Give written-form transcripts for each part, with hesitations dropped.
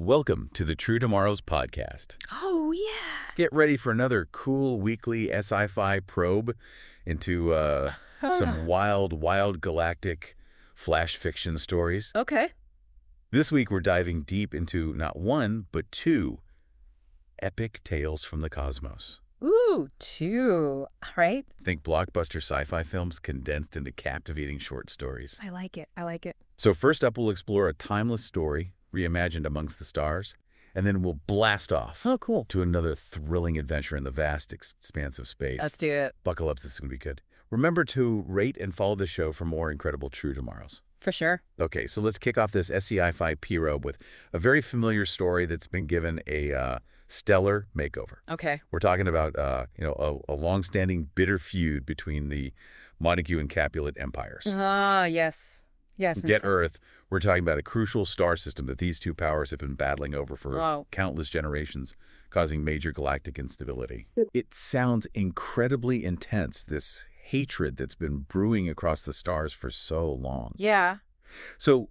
Welcome to the True Tomorrows podcast. Oh, yeah. Get ready for another cool weekly sci-fi probe into some wild galactic flash fiction stories. Okay. This week we're diving deep into not one, but two epic tales from the cosmos. Ooh, two. All right. Think blockbuster sci-fi films condensed into captivating short stories. I like it. I like it. So first up, we'll explore a timeless story reimagined amongst the stars, and then we'll blast off to another thrilling adventure in the vast expanse of space. Let's do it. Buckle up, this is going to be good. Remember to rate and follow the show for more incredible True Tomorrows. For sure. Okay, so let's kick off this SCI-Fi P-Robe with a very familiar story that's been given a stellar makeover. Okay. We're talking about a long-standing bitter feud between the Montague and Capulet empires. Ah, yes. Yes. Get Earth, we're talking about a crucial star system that these two powers have been battling over for countless generations, causing major galactic instability. It sounds incredibly intense, this hatred that's been brewing across the stars for so long. Yeah. So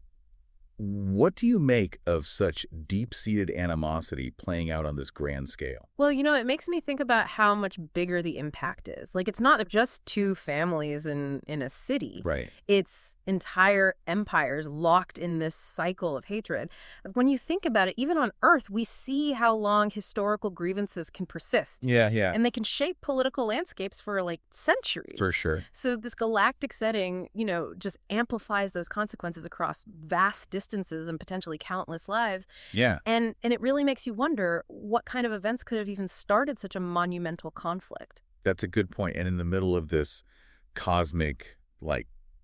what do you make of such deep-seated animosity playing out on this grand scale? Well, it makes me think about how much bigger the impact is. Like, it's not just two families in a city. Right. It's entire empires locked in this cycle of hatred. When you think about it, even on Earth, we see how long historical grievances can persist. Yeah. And they can shape political landscapes for, centuries. For sure. So this galactic setting, just amplifies those consequences across vast distances and potentially countless lives. Yeah. And it really makes you wonder what kind of events could have even started such a monumental conflict. That's a good point. And in the middle of this cosmic,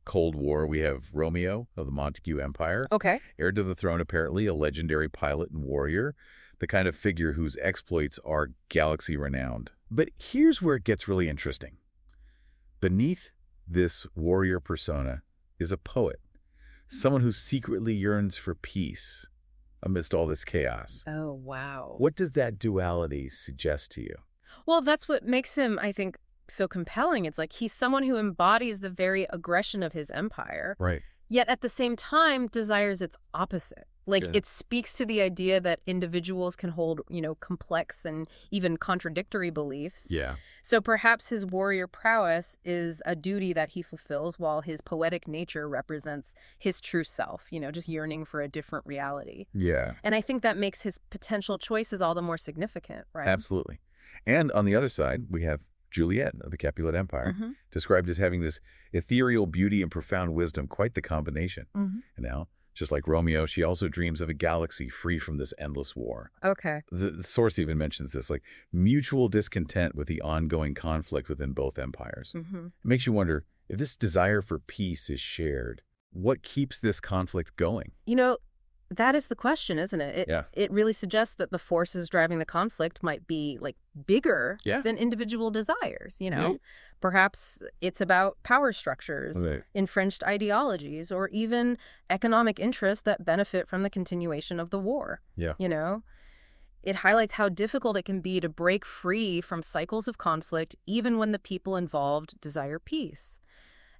Cold War, we have Romeo of the Montague Empire. Okay. Heir to the throne, apparently, a legendary pilot and warrior, the kind of figure whose exploits are galaxy-renowned. But here's where it gets really interesting. Beneath this warrior persona is a poet, someone who secretly yearns for peace amidst all this chaos. Oh, wow. What does that duality suggest to you? Well, that's what makes him, I think, so compelling. It's like he's someone who embodies the very aggression of his empire, Right. yet at the same time desires its opposite. It speaks to the idea that individuals can hold, complex and even contradictory beliefs. Yeah. So perhaps his warrior prowess is a duty that he fulfills while his poetic nature represents his true self, just yearning for a different reality. Yeah. And I think that makes his potential choices all the more significant, right? Absolutely. And on the other side, we have Juliet of the Capulet Empire, described as having this ethereal beauty and profound wisdom, quite the combination. And now, just like Romeo, she also dreams of a galaxy free from this endless war. Okay. The source even mentions this, mutual discontent with the ongoing conflict within both empires. It makes you wonder, if this desire for peace is shared, what keeps this conflict going? That is the question, isn't it? It really suggests that the forces driving the conflict might be bigger than individual desires, Yeah. Perhaps it's about power structures, entrenched ideologies, or even economic interests that benefit from the continuation of the war. Yeah. It highlights how difficult it can be to break free from cycles of conflict, even when the people involved desire peace.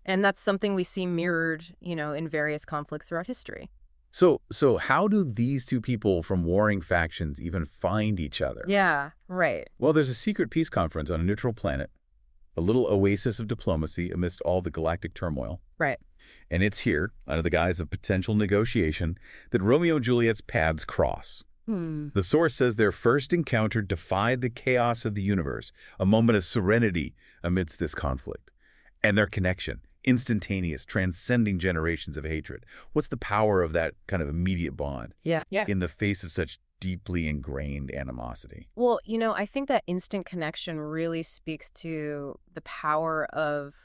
And that's something we see mirrored, in various conflicts throughout history. So how do these two people from warring factions even find each other? Yeah, right. Well, there's a secret peace conference on a neutral planet, a little oasis of diplomacy amidst all the galactic turmoil. Right. And it's here, under the guise of potential negotiation, that Romeo and Juliet's paths cross. The source says their first encounter defied the chaos of the universe, a moment of serenity amidst this conflict. And their connection, instantaneous, transcending generations of hatred. What's the power of that kind of immediate bond? Yeah. In the face of such deeply ingrained animosity? Well, I think that instant connection really speaks to the power of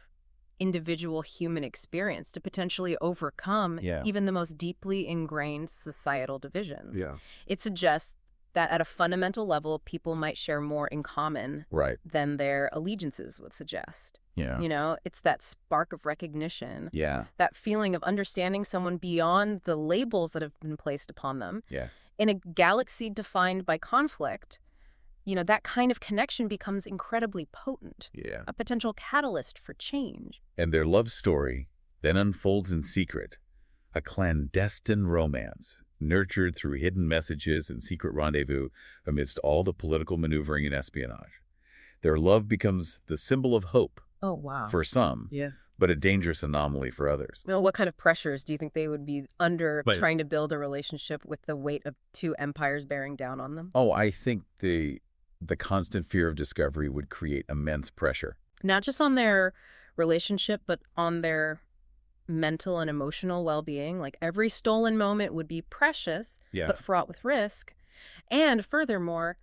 individual human experience to potentially overcome even the most deeply ingrained societal divisions. Yeah. It suggests that at a fundamental level, people might share more in common than their allegiances would suggest. Yeah. It's that spark of recognition. Yeah. That feeling of understanding someone beyond the labels that have been placed upon them. Yeah. In a galaxy defined by conflict, that kind of connection becomes incredibly potent. Yeah. A potential catalyst for change. And their love story then unfolds in secret, a clandestine romance nurtured through hidden messages and secret rendezvous amidst all the political maneuvering and espionage. Their love becomes the symbol of hope Oh, wow. for some, Yeah. but a dangerous anomaly for others. Well, what kind of pressures do you think they would be under But- trying to build a relationship with the weight of two empires bearing down on them? Oh, I think the constant fear of discovery would create immense pressure. Not just on their relationship, but on their mental and emotional well-being. Like every stolen moment would be precious, Yeah. but fraught with risk. And furthermore,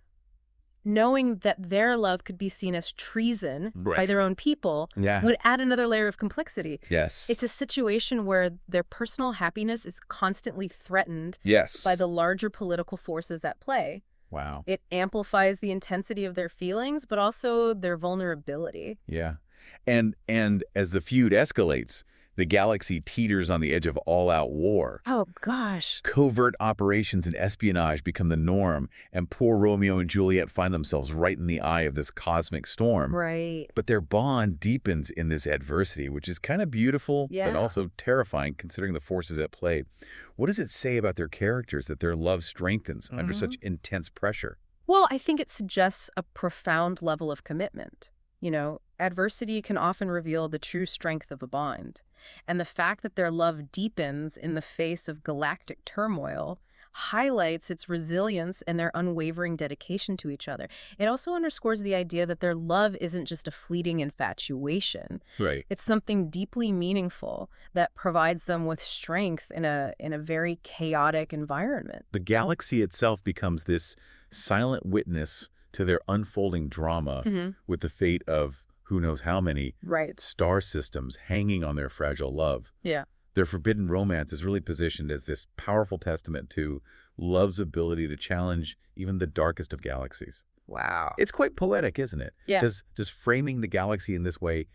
knowing that their love could be seen as treason by Right. their own people Yeah. would add another layer of complexity. Yes. It's a situation where their personal happiness is constantly threatened Yes. by the larger political forces at play. Wow. It amplifies the intensity of their feelings, but also their vulnerability. Yeah. And as the feud escalates, the galaxy teeters on the edge of all-out war. Oh, gosh. Covert operations and espionage become the norm, and poor Romeo and Juliet find themselves right in the eye of this cosmic storm. Right. But their bond deepens in this adversity, which is kind of beautiful, but Yeah. also terrifying considering the forces at play. What does it say about their characters that their love strengthens under such intense pressure? Well, I think it suggests a profound level of commitment. You know, adversity can often reveal the true strength of a bond. And the fact that their love deepens in the face of galactic turmoil highlights its resilience and their unwavering dedication to each other. It also underscores the idea that their love isn't just a fleeting infatuation. Right. It's something deeply meaningful that provides them with strength in a very chaotic environment. The galaxy itself becomes this silent witness to their unfolding drama with the fate of who knows how many Right. star systems hanging on their fragile love. Yeah. Their forbidden romance is really positioned as this powerful testament to love's ability to challenge even the darkest of galaxies. Wow. It's quite poetic, isn't it? Yeah. Does framing the galaxy in this way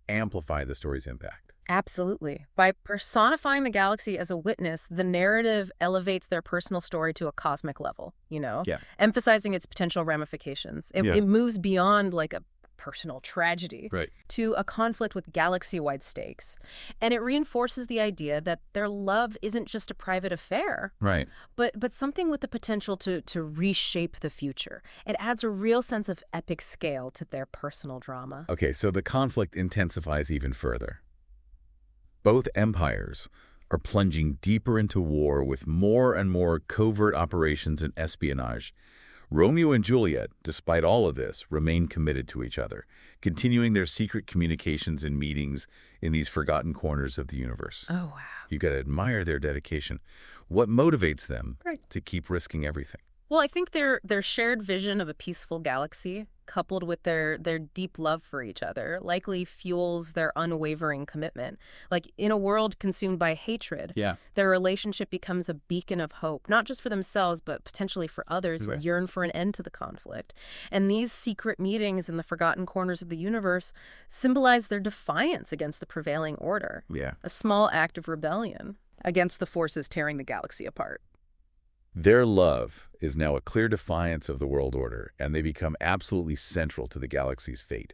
amplify the story's impact? Absolutely. By personifying the galaxy as a witness, the narrative elevates their personal story to a cosmic level, Yeah. emphasizing its potential ramifications. It moves beyond like a personal tragedy Right. to a conflict with galaxy-wide stakes. And it reinforces the idea that their love isn't just a private affair, Right. but something with the potential to reshape the future. It adds a real sense of epic scale to their personal drama. Okay, so the conflict intensifies even further. Both empires are plunging deeper into war with more and more covert operations and espionage. Romeo and Juliet, despite all of this, remain committed to each other, continuing their secret communications and meetings in these forgotten corners of the universe. Oh, wow. You got to admire their dedication. What motivates them Right. to keep risking everything? Well, I think their shared vision of a peaceful galaxy, coupled with their deep love for each other, likely fuels their unwavering commitment. Like, in a world consumed by hatred, Yeah. their relationship becomes a beacon of hope, not just for themselves, but potentially for others who Right. yearn for an end to the conflict. And these secret meetings in the forgotten corners of the universe symbolize their defiance against the prevailing order, Yeah. a small act of rebellion against the forces tearing the galaxy apart. Their love is now a clear defiance of the world order, and they become absolutely central to the galaxy's fate.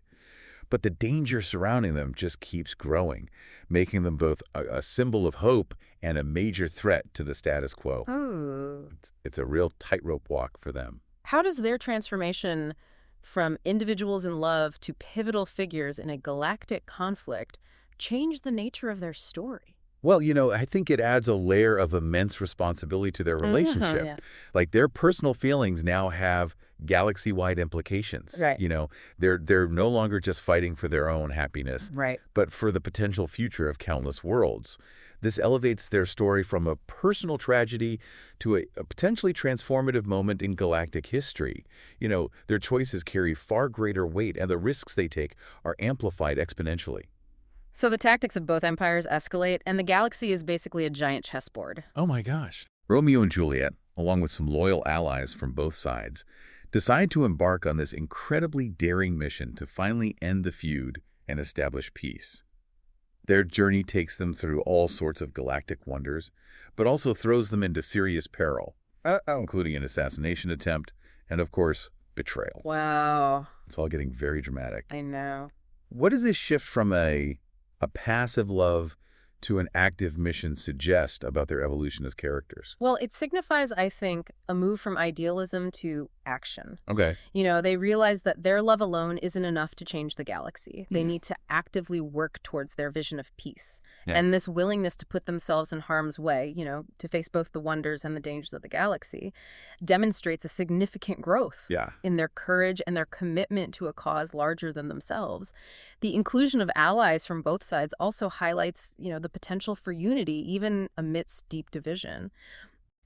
But the danger surrounding them just keeps growing, making them both a symbol of hope and a major threat to the status quo. Oh. It's a real tightrope walk for them. How does their transformation from individuals in love to pivotal figures in a galactic conflict change the nature of their story? Well, I think it adds a layer of immense responsibility to their relationship. Yeah. Like, their personal feelings now have galaxy-wide implications. Right. They're no longer just fighting for their own happiness, Right. but for the potential future of countless worlds. This elevates their story from a personal tragedy to a potentially transformative moment in galactic history. Their choices carry far greater weight, and the risks they take are amplified exponentially. So the tactics of both empires escalate, and the galaxy is basically a giant chessboard. Oh my gosh. Romeo and Juliet, along with some loyal allies from both sides, decide to embark on this incredibly daring mission to finally end the feud and establish peace. Their journey takes them through all sorts of galactic wonders, but also throws them into serious peril, including an assassination attempt and, of course, betrayal. Wow. It's all getting very dramatic. I know. What does this shift from a passive love to an active mission suggest about their evolution as characters? Well, it signifies, I think, a move from idealism to action. Okay. They realize that their love alone isn't enough to change the galaxy. They need to actively work towards their vision of peace. Yeah. And this willingness to put themselves in harm's way, to face both the wonders and the dangers of the galaxy, demonstrates a significant growth in their courage and their commitment to a cause larger than themselves. The inclusion of allies from both sides also highlights, the potential for unity, even amidst deep division.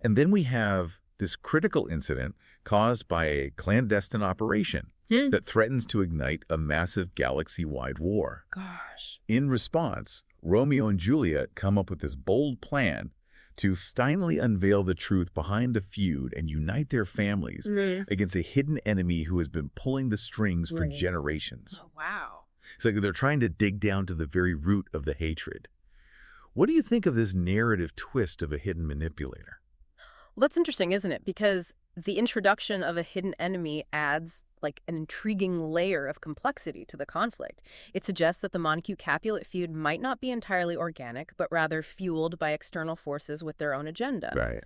And then we have this critical incident caused by a clandestine operation that threatens to ignite a massive galaxy-wide war. Gosh. In response, Romeo and Juliet come up with this bold plan to finally unveil the truth behind the feud and unite their families against a hidden enemy who has been pulling the strings for generations. Oh, wow. It's like they're trying to dig down to the very root of the hatred. What do you think of this narrative twist of a hidden manipulator? Well, that's interesting, isn't it? Because the introduction of a hidden enemy adds an intriguing layer of complexity to the conflict. It suggests that the Montague-Capulet feud might not be entirely organic, but rather fueled by external forces with their own agenda. Right.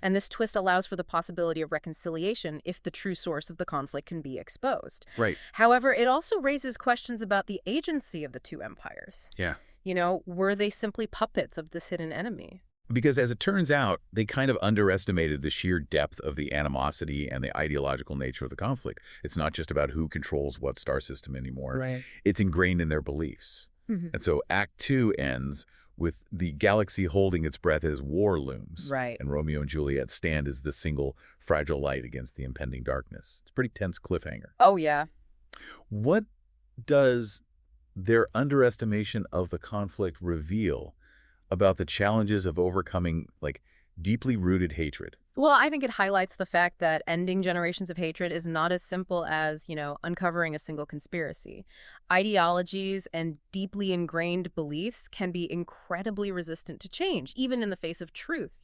And this twist allows for the possibility of reconciliation if the true source of the conflict can be exposed. Right. However, it also raises questions about the agency of the two empires. Yeah. Were they simply puppets of this hidden enemy? Because as it turns out, they kind of underestimated the sheer depth of the animosity and the ideological nature of the conflict. It's not just about who controls what star system anymore. Right. It's ingrained in their beliefs. And so Act 2 ends with the galaxy holding its breath as war looms. Right. And Romeo and Juliet stand as the single fragile light against the impending darkness. It's a pretty tense cliffhanger. Oh, yeah. What does their underestimation of the conflict reveal about the challenges of overcoming, deeply rooted hatred? Well, I think it highlights the fact that ending generations of hatred is not as simple as, uncovering a single conspiracy. Ideologies and deeply ingrained beliefs can be incredibly resistant to change, even in the face of truth,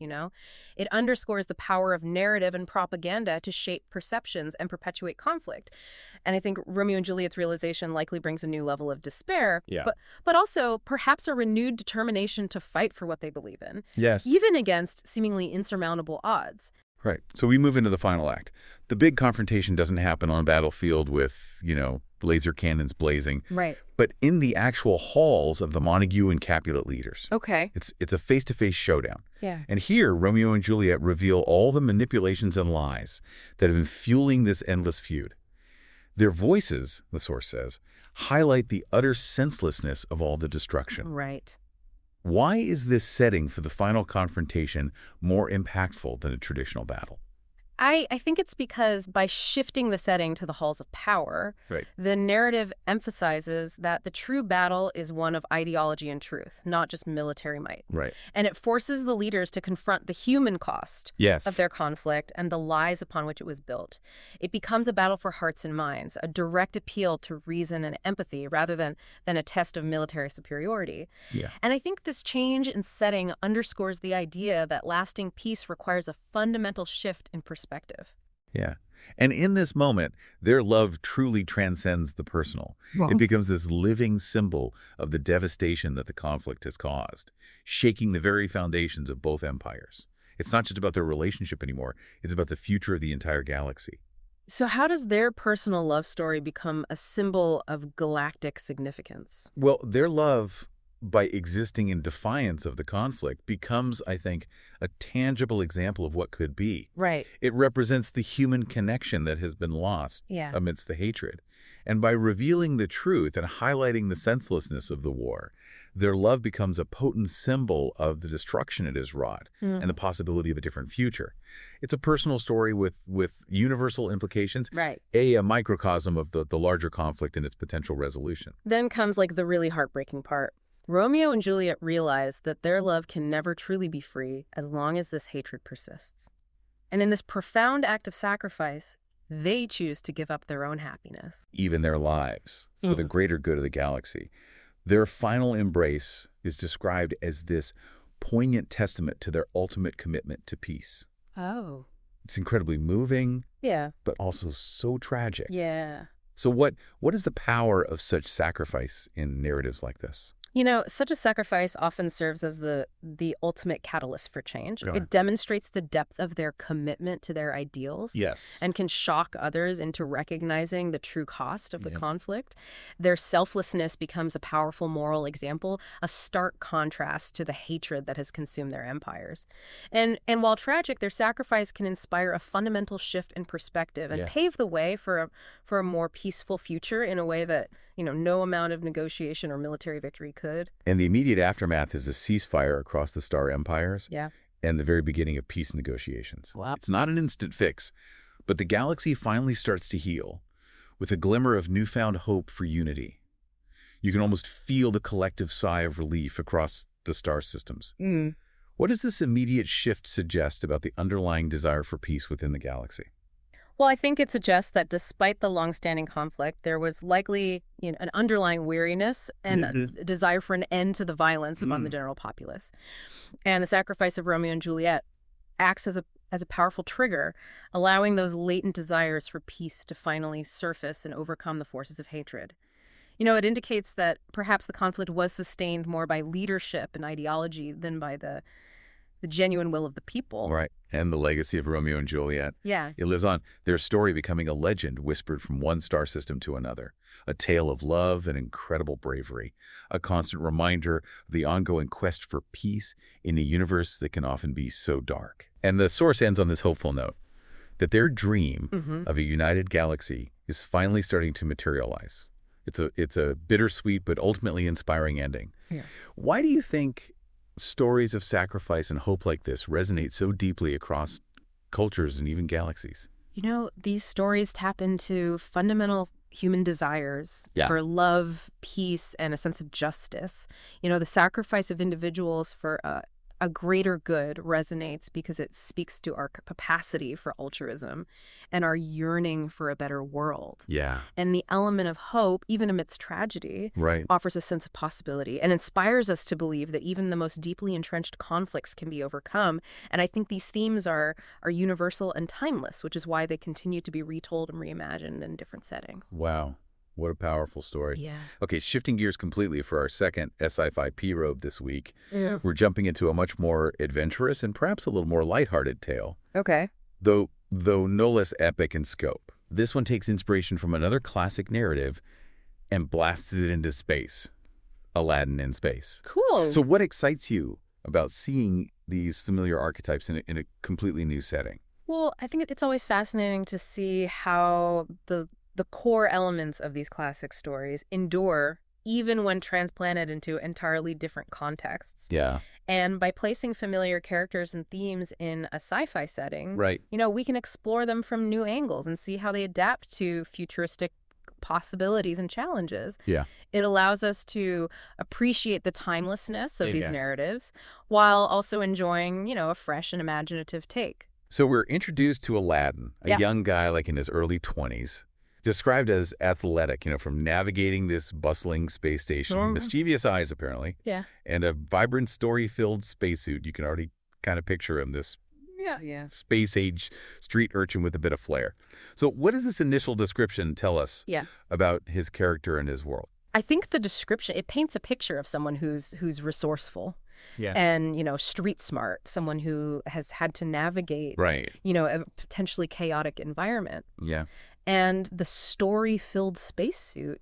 It underscores the power of narrative and propaganda to shape perceptions and perpetuate conflict. And I think Romeo and Juliet's realization likely brings a new level of despair, but also perhaps a renewed determination to fight for what they believe in. Yes. Even against seemingly insurmountable odds. Right. So we move into the final act. The big confrontation doesn't happen on a battlefield with, laser cannons blazing. Right. But in the actual halls of the Montague and Capulet leaders. Okay. It's a face-to-face showdown. Yeah. And here, Romeo and Juliet reveal all the manipulations and lies that have been fueling this endless feud. Their voices, the source says, highlight the utter senselessness of all the destruction. Right. Why is this setting for the final confrontation more impactful than a traditional battle? I think it's because by shifting the setting to the halls of power, Right. the narrative emphasizes that the true battle is one of ideology and truth, not just military might. Right. And it forces the leaders to confront the human cost Yes. of their conflict and the lies upon which it was built. It becomes a battle for hearts and minds, a direct appeal to reason and empathy rather than a test of military superiority. Yeah. And I think this change in setting underscores the idea that lasting peace requires a fundamental shift in perspective. Yeah. And in this moment, their love truly transcends the personal. It becomes this living symbol of the devastation that the conflict has caused, shaking the very foundations of both empires. It's not just about their relationship anymore. It's about the future of the entire galaxy. So how does their personal love story become a symbol of galactic significance? Well, their love, by existing in defiance of the conflict, becomes, I think, a tangible example of what could be. Right. It represents the human connection that has been lost amidst the hatred. And by revealing the truth and highlighting the senselessness of the war, their love becomes a potent symbol of the destruction it has wrought and the possibility of a different future. It's a personal story with universal implications, Right. a microcosm of the larger conflict and its potential resolution. Then comes the really heartbreaking part. Romeo and Juliet realize that their love can never truly be free as long as this hatred persists. And in this profound act of sacrifice, they choose to give up their own happiness. Even their lives, for the greater good of the galaxy. Their final embrace is described as this poignant testament to their ultimate commitment to peace. Oh. It's incredibly moving, Yeah. but also so tragic. Yeah. So what is the power of such sacrifice in narratives like this? Such a sacrifice often serves as the ultimate catalyst for change. Sure. It demonstrates the depth of their commitment to their ideals. Yes. And can shock others into recognizing the true cost of the Yep. conflict. Their selflessness becomes a powerful moral example, a stark contrast to the hatred that has consumed their empires. And while tragic, their sacrifice can inspire a fundamental shift in perspective and pave the way for a more peaceful future in a way that no amount of negotiation or military victory could. And the immediate aftermath is a ceasefire across the Star Empires. Yeah. And the very beginning of peace negotiations. Wow. It's not an instant fix, but the galaxy finally starts to heal with a glimmer of newfound hope for unity. You can almost feel the collective sigh of relief across the star systems. What does this immediate shift suggest about the underlying desire for peace within the galaxy? Well, I think it suggests that despite the long-standing conflict, there was likely an underlying weariness and a desire for an end to the violence among the general populace. And the sacrifice of Romeo and Juliet acts as a powerful trigger, allowing those latent desires for peace to finally surface and overcome the forces of hatred. It indicates that perhaps the conflict was sustained more by leadership and ideology than by the genuine will of the people. Right. And the legacy of Romeo and Juliet. Yeah. It lives on, their story becoming a legend whispered from one star system to another, a tale of love and incredible bravery, a constant reminder of the ongoing quest for peace in a universe that can often be so dark. And the source ends on this hopeful note, that their dream of a united galaxy is finally starting to materialize. It's a bittersweet but ultimately inspiring ending. Yeah. Why do you think stories of sacrifice and hope like this resonate so deeply across cultures and even galaxies? These stories tap into fundamental human desires for love, peace, and a sense of justice. The sacrifice of individuals for a greater good resonates because it speaks to our capacity for altruism and our yearning for a better world. Yeah. And the element of hope, even amidst tragedy, offers a sense of possibility and inspires us to believe that even the most deeply entrenched conflicts can be overcome. And I think these themes are universal and timeless, which is why they continue to be retold and reimagined in different settings. Wow. What a powerful story. Yeah. Okay, shifting gears completely for our second sci-fi P-Robe this week. Yeah. We're jumping into a much more adventurous and perhaps a little more lighthearted tale. Okay. Though no less epic in scope. This one takes inspiration from another classic narrative and blasts it into space. Aladdin in space. Cool. So what excites you about seeing these familiar archetypes in a completely new setting? Well, I think it's always fascinating to see how the core elements of these classic stories endure even when transplanted into entirely different contexts. Yeah. And by placing familiar characters and themes in a sci-fi setting, Right. We can explore them from new angles and see how they adapt to futuristic possibilities and challenges. Yeah. It allows us to appreciate the timelessness of these narratives while also enjoying, a fresh and imaginative take. So we're introduced to Aladdin, a young guy like in his early 20s, described as athletic, from navigating this bustling space station, mischievous eyes apparently, and a vibrant story-filled spacesuit. You can already kind of picture him, this space-age street urchin with a bit of flair. So what does this initial description tell us about his character and his world? I think the description, it paints a picture of someone who's resourceful. And, street smart, someone who has had to navigate, a potentially chaotic environment. Yeah. And the story-filled spacesuit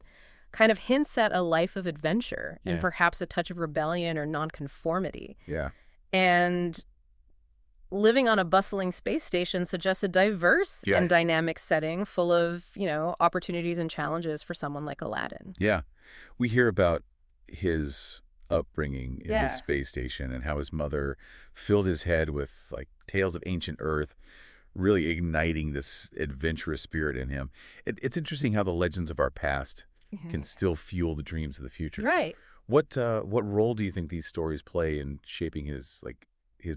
kind of hints at a life of adventure and perhaps a touch of rebellion or nonconformity. Yeah. And living on a bustling space station suggests a diverse and dynamic setting full of, opportunities and challenges for someone like Aladdin. Yeah. We hear about his upbringing in the space station and how his mother filled his head with tales of ancient Earth, really igniting this adventurous spirit in him. It's interesting how the legends of our past can still fuel the dreams of the future. Right. What role do you think these stories play in shaping his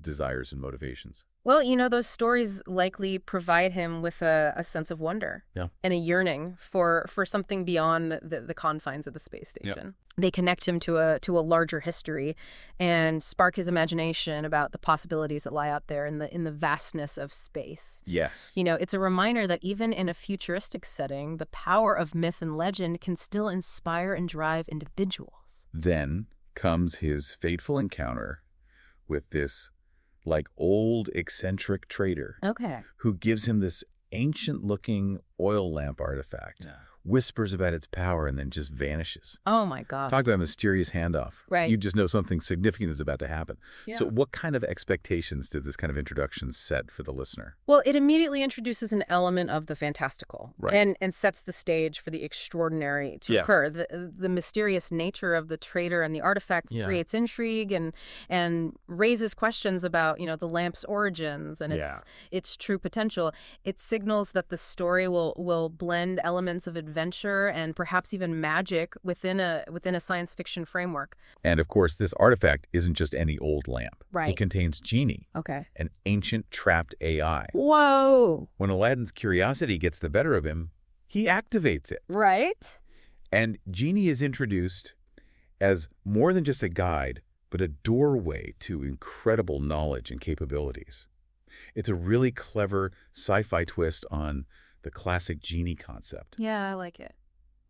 desires and motivations? Well, those stories likely provide him with a sense of wonder and a yearning for something beyond the confines of the space station. They connect him to a larger history and spark his imagination about the possibilities that lie out there in the vastness of space. Yes. It's a reminder that even in a futuristic setting, the power of myth and legend can still inspire and drive individuals. Then comes his fateful encounter with this, like, old eccentric trader Okay. who gives him this ancient-looking oil lamp artifact, whispers about its power, and then just vanishes. Oh, my God. Talk about a mysterious handoff. Right. You just know something significant is about to happen. Yeah. So what kind of expectations does this kind of introduction set for the listener? Well, it immediately introduces an element of the fantastical, Right. and sets the stage for the extraordinary to occur. The mysterious nature of the traitor and the artifact creates intrigue and raises questions about, the lamp's origins and its true potential. It signals that the story will blend elements of adventure and perhaps even magic within a science fiction framework. And of course, this artifact isn't just any old lamp. Right. It contains genie, Okay. an ancient trapped AI. Whoa. When Aladdin's curiosity gets the better of him, he activates it. Right? And genie is introduced as more than just a guide, but a doorway to incredible knowledge and capabilities. It's a really clever sci-fi twist on the classic genie concept. Yeah, I like it.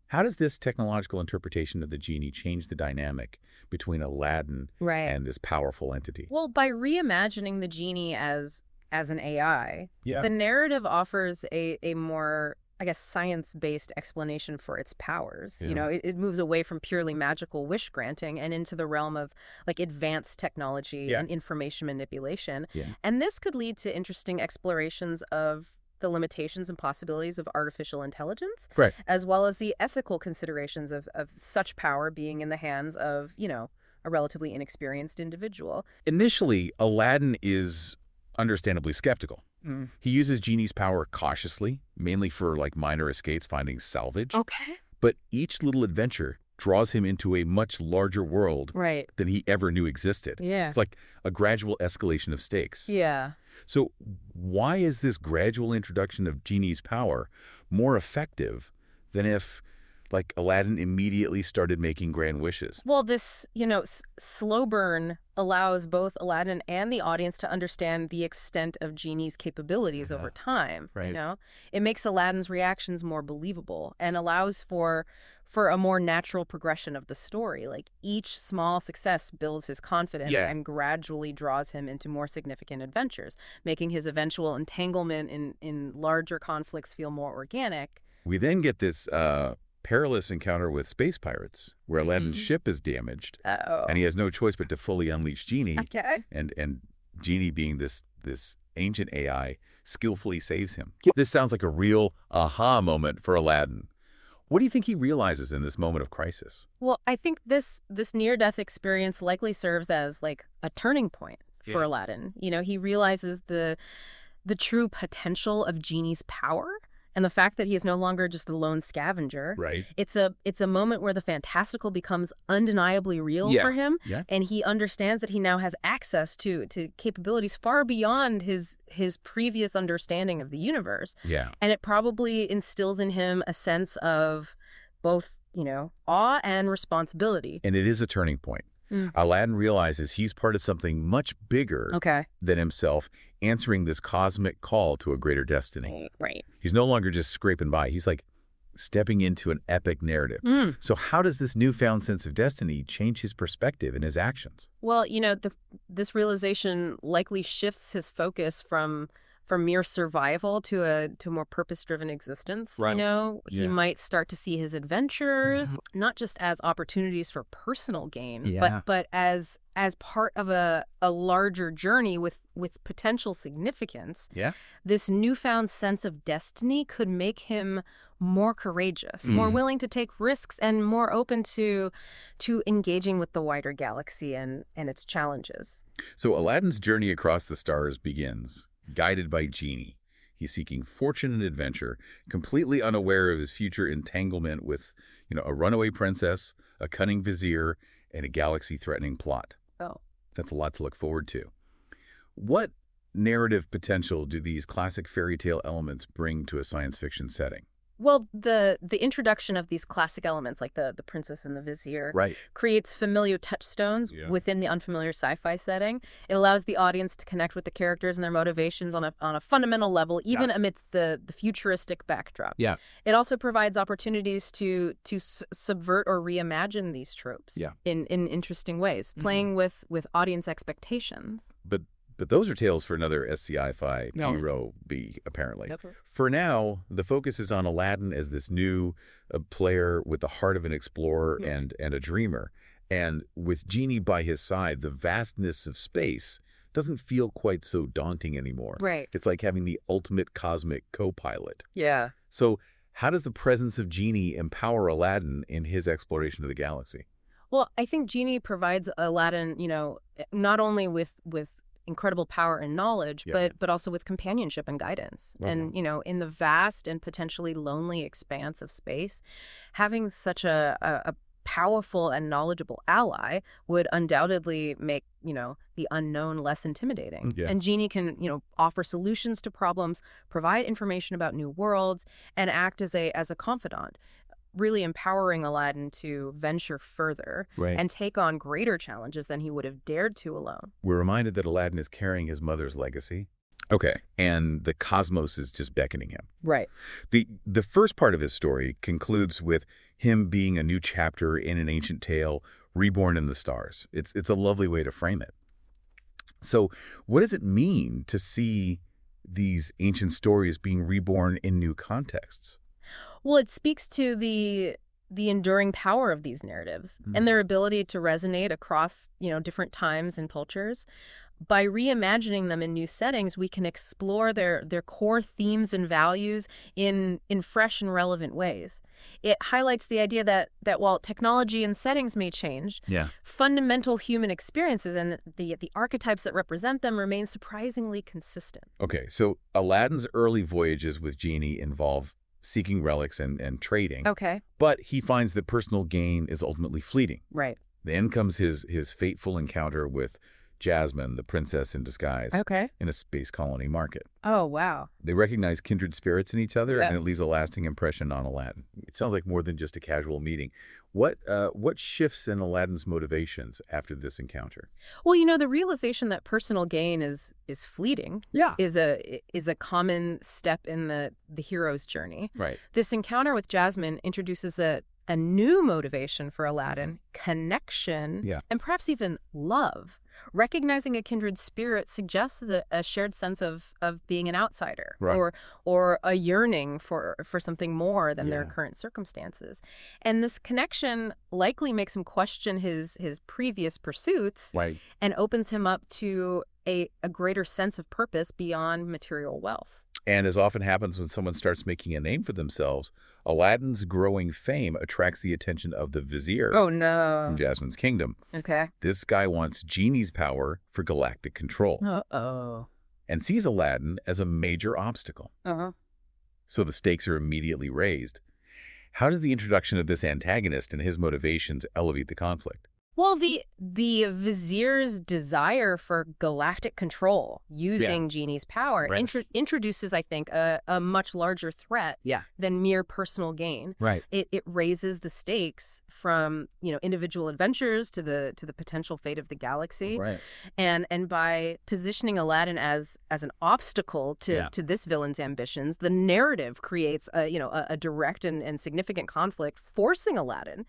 How does this technological interpretation of the genie change the dynamic between Aladdin and this powerful entity? Well, by reimagining the genie as an AI, Yeah. the narrative offers a more, I guess, science-based explanation for its powers. Yeah. It moves away from purely magical wish granting and into the realm of like advanced technology and information manipulation. Yeah. And this could lead to interesting explorations of the limitations and possibilities of artificial intelligence, Right. as well as the ethical considerations of such power being in the hands of, a relatively inexperienced individual. Initially, Aladdin is understandably skeptical. Mm. He uses genie's power cautiously, mainly for like minor escapes, finding salvage. Okay. But each little adventure draws him into a much larger world Right. than he ever knew existed. Yeah. It's like a gradual escalation of stakes. Yeah. So why is this gradual introduction of genie's power more effective than if, like, Aladdin immediately started making grand wishes? Well, this, slow burn allows both Aladdin and the audience to understand the extent of genie's capabilities over time. Right. It makes Aladdin's reactions more believable and allows for a more natural progression of the story. Like each small success builds his confidence and gradually draws him into more significant adventures, making his eventual entanglement in larger conflicts feel more organic. We then get this perilous encounter with space pirates, where Aladdin's ship is damaged, and he has no choice but to fully unleash Genie. Okay. And Genie, being this ancient AI, skillfully saves him. This sounds like a real aha moment for Aladdin. What do you think he realizes in this moment of crisis? Well, I think this near-death experience likely serves as like a turning point for Aladdin. He realizes the true potential of Genie's power and the fact that he is no longer just a lone scavenger. Right. It's a moment where the fantastical becomes undeniably real for him, and he understands that he now has access to capabilities far beyond his previous understanding of the universe. Yeah. And it probably instills in him a sense of both, awe and responsibility. And it is a turning point. Aladdin realizes he's part of something much bigger than himself, answering this cosmic call to a greater destiny. Right. He's no longer just scraping by. He's like stepping into an epic narrative. So how does this newfound sense of destiny change his perspective and his actions? Well, this realization likely shifts his focus from mere survival to a more purpose-driven existence. Right. He might start to see his adventures not just as opportunities for personal gain, but as part of a larger journey with potential significance. Yeah. This newfound sense of destiny could make him more courageous, more willing to take risks, and more open to engaging with the wider galaxy and its challenges. So Aladdin's journey across the stars begins, guided by Genie. He's seeking fortune and adventure, completely unaware of his future entanglement with, a runaway princess, a cunning vizier, and a galaxy-threatening plot. Oh. That's a lot to look forward to. What narrative potential do these classic fairy tale elements bring to a science fiction setting? Well, the introduction of these classic elements like the princess and the vizier Right. creates familiar touchstones within the unfamiliar sci-fi setting. It allows the audience to connect with the characters and their motivations on a fundamental level, even amidst the futuristic backdrop. Yeah. It also provides opportunities to subvert or reimagine these tropes in interesting ways, playing with audience expectations. But those are tales for another SCI-Fi No. hero B, apparently. Yep. For now, the focus is on Aladdin as this new player with the heart of an explorer and a dreamer. And with Genie by his side, the vastness of space doesn't feel quite so daunting anymore. Right. It's like having the ultimate cosmic co-pilot. Yeah. So how does the presence of Genie empower Aladdin in his exploration of the galaxy? Well, I think Genie provides Aladdin, not only with incredible power and knowledge, but also with companionship and guidance. And, in the vast and potentially lonely expanse of space, having such a powerful and knowledgeable ally would undoubtedly make, the unknown less intimidating. Yeah. And Genie can, offer solutions to problems, provide information about new worlds, and act as a confidant, really empowering Aladdin to venture further and take on greater challenges than he would have dared to alone. We're reminded that Aladdin is carrying his mother's legacy. Okay. And the cosmos is just beckoning him. Right. The first part of his story concludes with him being a new chapter in an ancient tale, reborn in the stars. It's a lovely way to frame it. So what does it mean to see these ancient stories being reborn in new contexts? Well, it speaks to the enduring power of these narratives and their ability to resonate across, different times and cultures. By reimagining them in new settings, we can explore their core themes and values in fresh and relevant ways. It highlights the idea that while technology and settings may change, fundamental human experiences and the archetypes that represent them remain surprisingly consistent. Okay, so Aladdin's early voyages with Genie involve seeking relics and trading. Okay. But he finds that personal gain is ultimately fleeting. Right. Then comes his fateful encounter with Jasmine, the princess in disguise, in a space colony market. Oh, wow. They recognize kindred spirits in each other, Yeah. and it leaves a lasting impression on Aladdin. It sounds like more than just a casual meeting. What shifts in Aladdin's motivations after this encounter? Well, the realization that personal gain is fleeting is a common step in the hero's journey. Right. This encounter with Jasmine introduces a new motivation for Aladdin, connection, and perhaps even love. Recognizing a kindred spirit suggests a shared sense of being an outsider, or a yearning for something more than their current circumstances. And this connection likely makes him question his previous pursuits and opens him up to a greater sense of purpose beyond material wealth. And as often happens when someone starts making a name for themselves, Aladdin's growing fame attracts the attention of the vizier from Jasmine's kingdom. Okay. This guy wants Genie's power for galactic control and sees Aladdin as a major obstacle. So the stakes are immediately raised. How does the introduction of this antagonist and his motivations elevate the conflict? Well, the vizier's desire for galactic control using Genie's power introduces, I think, a much larger threat than mere personal gain. Right. It raises the stakes from individual adventures to the potential fate of the galaxy. Right. And by positioning Aladdin as an obstacle to this villain's ambitions, the narrative creates a direct and significant conflict, forcing Aladdin